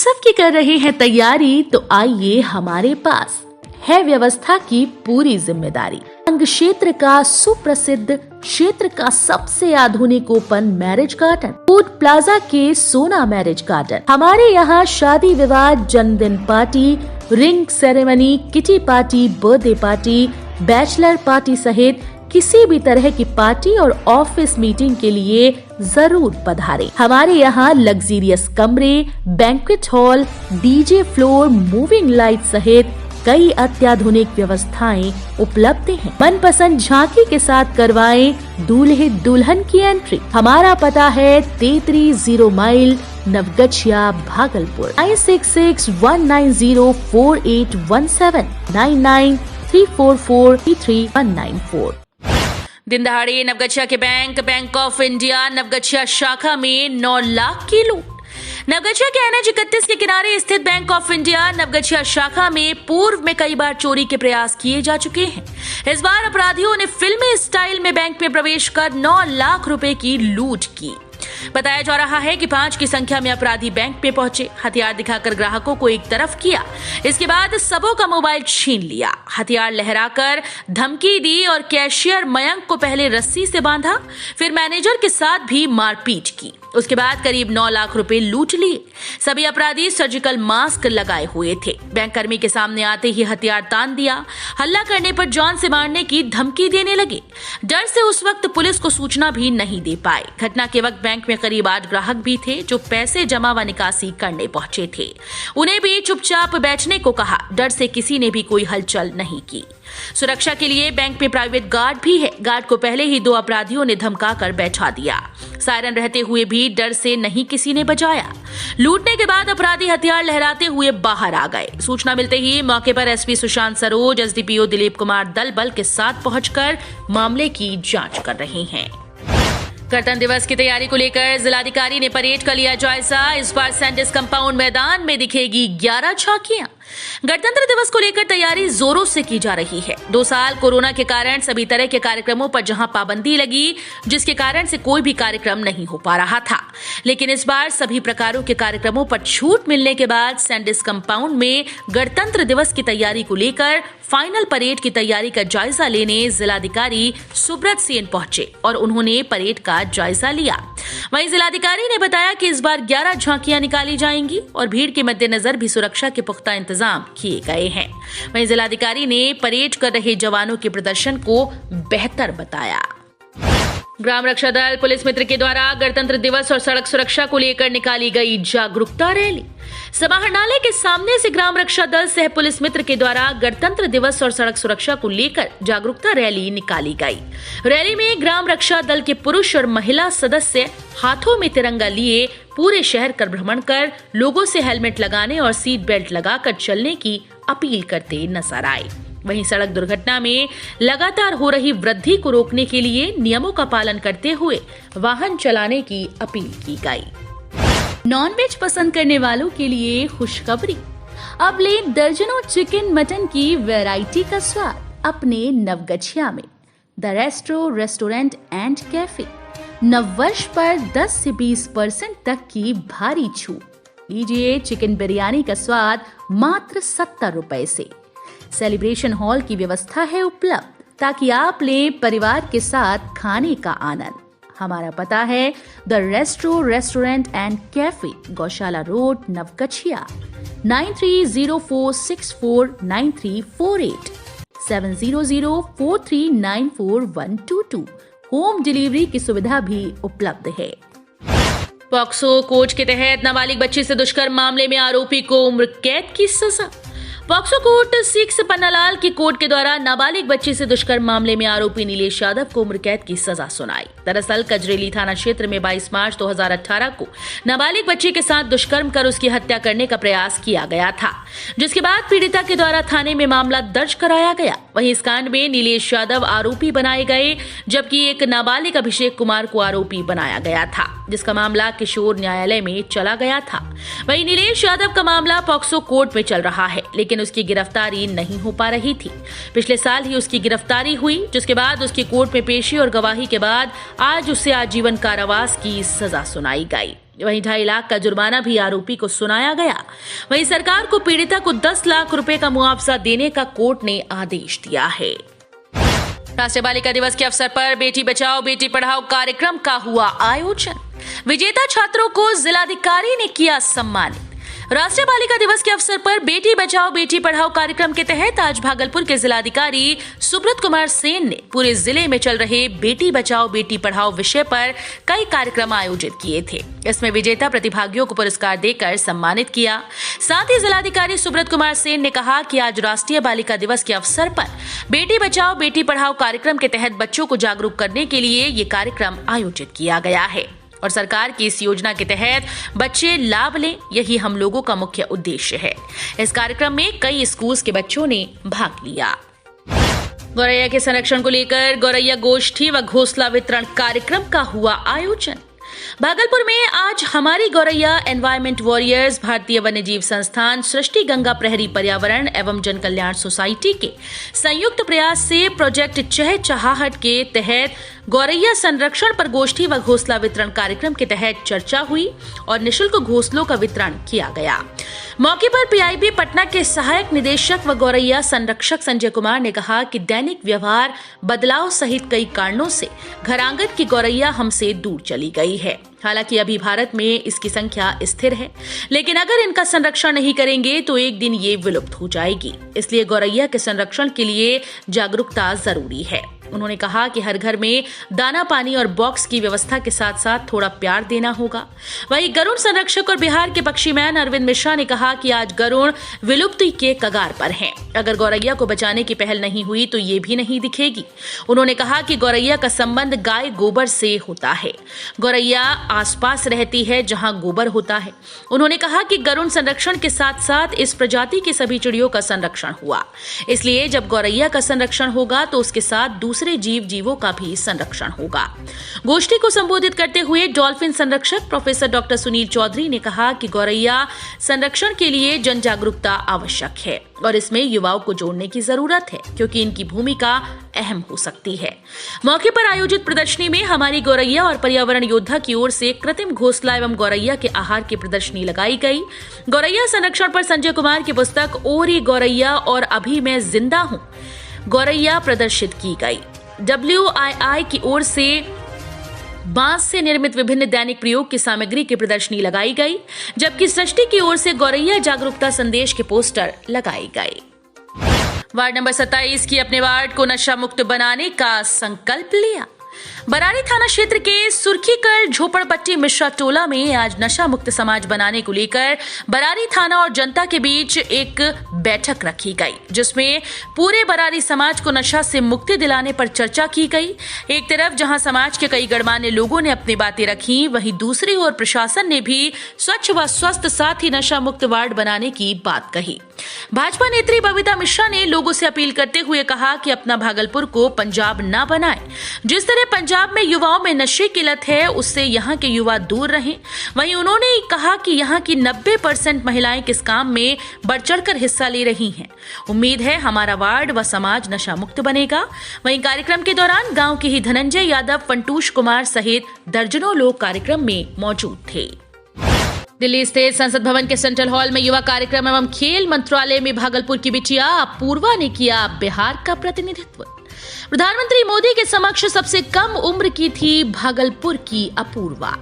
उत्सव की कर रहे हैं तैयारी, तो आइए हमारे पास है व्यवस्था की पूरी जिम्मेदारी। अंग क्षेत्र का सुप्रसिद्ध क्षेत्र का सबसे आधुनिक open marriage garden, food plaza के सोना मैरिज गार्डन। हमारे यहाँ शादी विवाह, जन्मदिन party, ring ceremony, kitty party, birthday party, bachelor party सहित किसी भी तरह की पार्टी और ऑफिस मीटिंग के लिए जरूर पधारें। हमारे यहाँ लग्जीरियस कमरे, banquet hall, DJ floor, moving light सहित कई अत्याधुनिक व्यवस्थाएं उपलब्ध हैं। मनपसंद झांकी के साथ करवाएं दूल्हे दुल्हन की एंट्री। हमारा पता है 33 माइल, नवगछिया, भागलपुर। 9661904817 9934433194। दिन दहाड़े नवगछिया के बैंक ऑफ इंडिया नवगछिया शाखा में 9 लाख की लूट। नवगछिया के NH 31 के किनारे स्थित बैंक ऑफ इंडिया नवगछिया शाखा में पूर्व में कई बार चोरी के प्रयास किए जा चुके हैं। इस बार अपराधियों ने फिल्मी स्टाइल में बैंक में प्रवेश कर 9 लाख रुपए की लूट की। बताया जा रहा है कि 5 की संख्या में अपराधी बैंक में पहुंचे, हथियार दिखाकर ग्राहकों को एक तरफ किया। इसके बाद सबों का मोबाइल छीन लिया, हथियार लहराकर धमकी दी और कैशियर मयंक को पहले रस्सी से बांधा, फिर मैनेजर के साथ भी मारपीट की। उसके बाद करीब 9 लाख रुपए लूट लिए। सभी अपराधी सर्जिकल मास्क लगाए हुए थे। बैंक कर्मी के सामने आते ही हथियार तान दिया, हल्ला करने पर जान से मारने की धमकी देने लगे। डर से उस वक्त पुलिस को सूचना भी नहीं दे पाए। घटना के वक्त बैंक में करीब 8 ग्राहक भी थे जो पैसे जमा व निकासी करने पहुंचे थे। उन्हें भी चुपचाप बैठने को कहा। डर से किसी ने भी कोई हलचल नहीं की। सुरक्षा के लिए बैंक में प्राइवेट गार्ड भी है। गार्ड को पहले ही 2 अपराधियों ने धमका कर बैठा दिया। सायरन रहते हुए भी डर से नहीं किसी ने बचाया। लूटने के बाद अपराधी हथियार लहराते हुए बाहर आ गए। सूचना मिलते ही मौके पर एसपी सुशांत सरोज, एसडीपीओ दिलीप कुमार दल बल के साथ पहुंचकर मामले की जांच कर रहे हैं। गणतंत्र दिवस की तैयारी को लेकर जिलाधिकारी ने परेड का लिया जायजा। इस बार सैंडिस कंपाउंड मैदान में दिखेगी 11 झांकियां। गणतंत्र दिवस को लेकर तैयारी जोरों से की जा रही है। 2 साल कोरोना के कारण सभी तरह के कार्यक्रमों पर जहां पाबंदी लगी, जिसके कारण से कोई भी कार्यक्रम नहीं हो पा रहा था, लेकिन इस बार सभी प्रकारों के कार्यक्रमों पर छूट मिलने के बाद सैंडिस कंपाउंड में गणतंत्र दिवस की तैयारी को लेकर फाइनल परेड की तैयारी का जायजा लेने जिलाधिकारी सुब्रत सेन पहुंचे और उन्होंने परेड का जायजा लिया। वहीं जिलाधिकारी ने बताया कि इस बार 11 झांकियां निकाली जाएंगी और भीड़ के मद्देनजर भी सुरक्षा के पुख्ता इंतजाम किए गए हैं। वहीं जिलाधिकारी ने परेड कर रहे जवानों के प्रदर्शन को बेहतर बताया। ग्राम रक्षा दल पुलिस मित्र के द्वारा गणतंत्र दिवस और सड़क सुरक्षा को लेकर निकाली गई जागरूकता रैली। समाहरणालय के सामने से ग्राम रक्षा दल सह पुलिस मित्र के द्वारा गणतंत्र दिवस और सड़क सुरक्षा को लेकर जागरूकता रैली निकाली गई। रैली में ग्राम रक्षा दल के पुरुष और महिला सदस्य हाथों में तिरंगा लिए पूरे शहर का भ्रमण कर लोगों से हेलमेट लगाने और सीट बेल्ट लगाकर चलने की अपील करते नजर आए। वहीं सड़क दुर्घटना में लगातार हो रही वृद्धि को रोकने के लिए नियमों का पालन करते हुए वाहन चलाने की अपील की गई। नॉनवेज पसंद करने वालों के लिए खुशखबरी। अब ले दर्जनों चिकन मटन की वैरायटी का स्वाद अपने नवगछिया में। The restro restaurant and cafe नववर्ष पर 10 से 20% तक की भारी छूट। लीजिए चिकन बिरयानी का स्वाद मात्र 70 रुपए से। सेलिब्रेशन हॉल की व्यवस्था है उपलब्ध ताकि आप लें परिवार के साथ खाने का आनंद। हमारा पता है the restro restaurant and cafe, Gaushala road, Navgachhia. 9304649348 7004394122। Home delivery की सुविधा भी उपलब्ध है। पॉक्सो कोर्ट के तहत नाबालिग बच्ची से दुष्कर्म मामले में आरोपी को उम्र कैद की सजा। पॉक्सो कोर्ट 6 पन्नालाल की कोर्ट के द्वारा नाबालिग बच्ची से दुष्कर्म मामले में आरोपी नीलेश यादव को उम्र कैद की सजा सुनाई। दरअसल कजरेली थाना क्षेत्र में 22 मार्च 2018 को नाबालिग बच्ची के साथ दुष्कर्म कर उसकी हत्या करने का प्रयास किया गया था, जिसके बाद पीड़िता के द्वारा थाने में मामला दर्ज कराया गया। वहीं इस कांड में नीलेश यादव आरोपी बनाए गए, जबकि एक नाबालिग अभिषेक कुमार को आरोपी बनाया गया था, जिसका मामला किशोर न्यायालय में चला गया था। वहीं नीलेश यादव का मामला पॉक्सो कोर्ट में चल रहा है, लेकिन उसकी गिरफ्तारी नहीं हो पा रही थी। पिछले साल ही उसकी गिरफ्तारी हुई, जिसके बाद उसकी कोर्ट में पेशी और गवाही के बाद आज उसे आजीवन कारावास की सजा सुनाई गई। वहीं 2.5 लाख का जुर्माना भी आरोपी को सुनाया गया। वहीं सरकार को पीड़िता को 10 लाख रुपए का मुआवजा देने का कोर्ट ने आदेश दिया है। राष्ट्रीय बालिका दिवस के अवसर पर बेटी बचाओ बेटी पढ़ाओ कार्यक्रम का हुआ आयोजन। विजेता छात्रों को जिलाधिकारी ने किया सम्मानित। राष्ट्रीय बालिका दिवस के अवसर पर बेटी बचाओ बेटी पढ़ाओ कार्यक्रम के तहत आज भागलपुर के जिलाधिकारी सुब्रत कुमार सेन ने पूरे जिले में चल रहे बेटी बचाओ बेटी पढ़ाओ विषय पर कई कार्यक्रम आयोजित किए थे। इसमें विजेता प्रतिभागियों को पुरस्कार देकर सम्मानित किया। साथ ही जिलाधिकारी सुब्रत कुमार सेन ने कहा कि आज राष्ट्रीय बालिका दिवस के अवसर पर बेटी बचाओ बेटी पढ़ाओ कार्यक्रम के तहत बच्चों को जागरूक करने के लिए ये कार्यक्रम आयोजित किया गया है और सरकार की इस योजना के तहत बच्चे लाभ लें, यही हम लोगों का मुख्य उद्देश्य है। इस कार्यक्रम में कई स्कूल के बच्चों ने भाग लिया। गौरैया के संरक्षण को लेकर गौरैया गोष्ठी व घोंसला वितरण कार्यक्रम का हुआ आयोजन। भागलपुर में आज हमारी गौरैया, एनवायरमेंट वॉरियर्स, भारतीय वन्यजीव संस्थान, सृष्टि गंगा प्रहरी पर्यावरण एवं जन कल्याण सोसाइटी के संयुक्त प्रयास से प्रोजेक्ट चहचहाहट के तहत गौरैया संरक्षण पर गोष्ठी व घोंसला वितरण कार्यक्रम के तहत चर्चा हुई और निःशुल्क घोंसलों का वितरण किया गया। मौके पर पीआईबी पटना के सहायक निदेशक व गौरैया संरक्षक संजय कुमार ने कहा कि दैनिक व्यवहार बदलाव सहित कई कारणों से घरांगन की गौरैया हमसे दूर चली गई है। हालांकि अभी भारत में इसकी संख्या स्थिर है, लेकिन अगर इनका संरक्षण नहीं करेंगे तो एक दिन ये विलुप्त हो जाएगी। इसलिए गौरैया के संरक्षण के लिए जागरूकता जरूरी है। उन्होंने कहा कि हर घर में दाना पानी और बॉक्स की व्यवस्था के साथ साथ थोड़ा प्यार देना होगा। वहीं गरुड़ संरक्षक और बिहार के पक्षीमैन अरविंद मिश्रा ने कहा कि आज गरुड़ विलुप्ति के कगार पर हैं। अगर गौरैया को बचाने की पहल नहीं हुई तो ये भी नहीं दिखेगी। उन्होंने कहा कि गौरैया का संबंध गाय गोबर से होता है। गौरैया आसपास रहती है जहां गोबर होता है। उन्होंने कहा कि गरुड़ संरक्षण के साथ साथ इस प्रजाति की सभी चिड़ियों का संरक्षण हुआ। इसलिए जब गौरैया का संरक्षण होगा तो उसके साथ दूसरे जीवों का भी संरक्षण होगा। गोष्ठी को संबोधित करते हुए डॉल्फिन संरक्षक प्रोफेसर डॉक्टर सुनील चौधरी ने कहा कि गौरैया संरक्षण के लिए जन जागरूकता आवश्यक है और इसमें युवाओं को जोड़ने की जरूरत है, क्योंकि इनकी भूमिका अहम हो सकती है। मौके पर आयोजित प्रदर्शनी में हमारी गौरैया और पर्यावरण योद्धा की ओर से कृत्रिम घोंसला एवं गौरैया के आहार की प्रदर्शनी लगाई गई। गौरैया संरक्षण पर संजय कुमार की पुस्तक ओरी गौरैया और अभी मैं जिंदा हूँ गौरैया प्रदर्शित की गई। WII की ओर से बांस से निर्मित विभिन्न दैनिक प्रयोग की सामग्री की प्रदर्शनी लगाई गई, जबकि सृष्टि की ओर से गौरैया जागरूकता संदेश के पोस्टर लगाए गए। वार्ड नंबर 27 की अपने वार्ड को नशा मुक्त बनाने का संकल्प लिया। बरारी थाना क्षेत्र के सुर्खीकल झोपड़पट्टी मिश्रा टोला में आज नशा मुक्त समाज बनाने को लेकर बरारी थाना और जनता के बीच एक बैठक रखी गई, जिसमें पूरे बरारी समाज को नशा से मुक्ति दिलाने पर चर्चा की गई। एक तरफ जहां समाज के कई गणमान्य लोगों ने अपनी बातें रखी, वहीं दूसरी ओर प्रशासन ने भी स्वच्छ व स्वस्थ साथ ही नशा मुक्त वार्ड बनाने की बात कही। भाजपा नेत्री बबीता मिश्रा ने लोगों से अपील करते हुए कहा कि अपना भागलपुर को पंजाब न बनाएं। जिस तरह पंजाब में युवाओं में नशे की लत है, उससे यहाँ के युवा दूर रहें। वहीं उन्होंने कहा कि यहाँ की 90% महिलाएं किस काम में बढ़ चढ़कर हिस्सा ले रही हैं। उम्मीद है हमारा वार्ड व समाज नशा मुक्त बनेगा। वहीं कार्यक्रम के दौरान गांव के ही धनंजय यादव, फंटूश कुमार सहित दर्जनों लोग कार्यक्रम में मौजूद थे। दिल्ली स्थित संसद भवन के सेंट्रल हॉल में युवा कार्यक्रम एवं खेल मंत्रालय में भागलपुर की बिटिया अपूर्वा ने किया बिहार का प्रतिनिधित्व। प्रधानमंत्री मोदी के समक्ष सबसे कम उम्र की थी भागलपुर की अपूर्वा।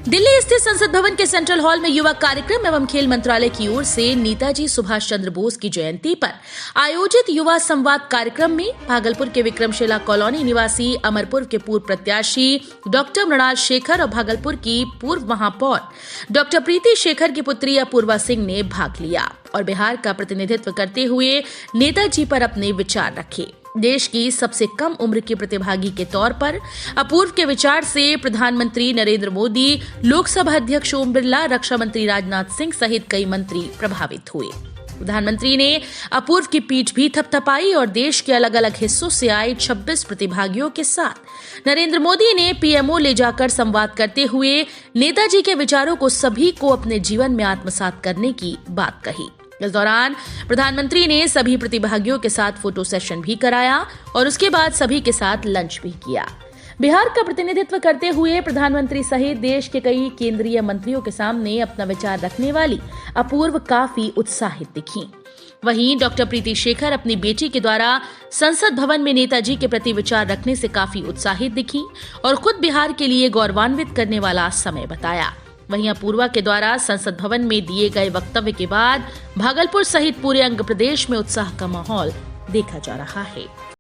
दिल्ली स्थित संसद भवन के सेंट्रल हॉल में युवा कार्यक्रम एवं खेल मंत्रालय की ओर से नेताजी सुभाष चंद्र बोस की जयंती पर आयोजित युवा संवाद कार्यक्रम में भागलपुर के विक्रमशिला कॉलोनी निवासी अमरपुर के पूर्व प्रत्याशी डॉक्टर मृणाल शेखर और भागलपुर की पूर्व महापौर डॉक्टर प्रीति शेखर की पुत्री अपूर्वा सिंह ने भाग लिया और बिहार का प्रतिनिधित्व करते हुए नेताजी पर अपने विचार रखे। देश की सबसे कम उम्र के प्रतिभागी के तौर पर अपूर्व के विचार से प्रधानमंत्री नरेंद्र मोदी, लोकसभा अध्यक्ष ओम बिरला, रक्षा मंत्री राजनाथ सिंह सहित कई मंत्री प्रभावित हुए। प्रधानमंत्री ने अपूर्व की पीठ भी थपथपाई और देश के अलग अलग हिस्सों से आए 26 प्रतिभागियों के साथ नरेंद्र मोदी ने पीएमओ ले जाकर संवाद करते हुए नेताजी के विचारों को सभी को अपने जीवन में आत्मसात करने की बात कही। इस दौरान प्रधानमंत्री ने सभी प्रतिभागियों के साथ फोटो सेशन भी कराया और उसके बाद सभी के साथ लंच भी किया। बिहार का प्रतिनिधित्व करते हुए प्रधानमंत्री सहित देश के कई केंद्रीय मंत्रियों के सामने अपना विचार रखने वाली अपूर्व काफी उत्साहित दिखी। वहीं डॉक्टर प्रीति शेखर अपनी बेटी के द्वारा संसद भवन में नेताजी के प्रति विचार रखने से काफी उत्साहित दिखी और खुद बिहार के लिए गौरवान्वित करने वाला समय बताया। वहीं अपूर्वा के द्वारा संसद भवन में दिए गए वक्तव्य के बाद भागलपुर सहित पूरे अंग प्रदेश में उत्साह का माहौल देखा जा रहा है।